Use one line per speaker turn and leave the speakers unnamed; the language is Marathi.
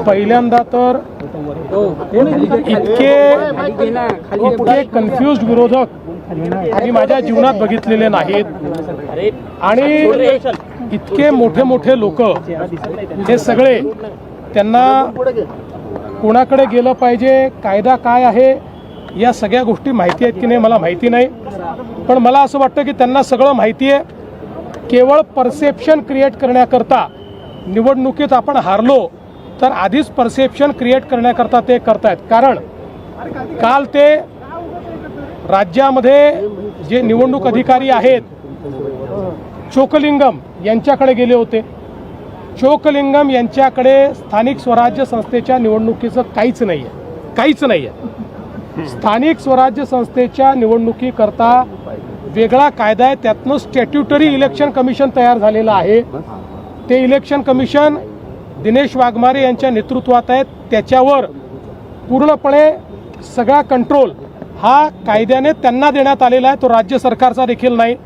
पहिल्यांदा तर इतके कन्फ्युज्ड विरोधक मी माझ्या जीवनात बघितलेले नाहीत आणि इतके मोठे मोठे लोक हे सगळे त्यांना कोणाकडे गेलं पाहिजे, कायदा काय आहे, या सगळ्या गोष्टी माहिती आहेत की नाही मला माहिती नाही, पण मला असं वाटतं की त्यांना सगळं माहिती आहे. केवळ परसेप्शन क्रिएट करण्याकरता निवडणुकीत आपण हारलो तर आधीच परसेप्शन क्रिएट करण्याकरता ते करतायत. कारण काल ते राज्यामध्ये जे निवडणूक अधिकारी आहेत चोकलिंगम यांच्याकडे गेले होते. चोकलिंगम यांच्याकडे स्थानिक स्वराज्य संस्थेच्या निवडणुकीचं काहीच नाही आहे. स्थानिक स्वराज्य संस्थेच्या निवडणुकीकरता वेगळा कायदा आहे, त्यातनं स्टॅट्युटरी इलेक्शन कमिशन तयार झालेलं आहे. ते इलेक्शन कमिशन दिनेश वाघमारे यांच्या नेतृत्वात आहे. त्याच्यावर पूर्णपणे सगळा कंट्रोल हा कायद्याने त्यांना देण्यात आलेला आहे, तो राज्य सरकारचा देखील नाही.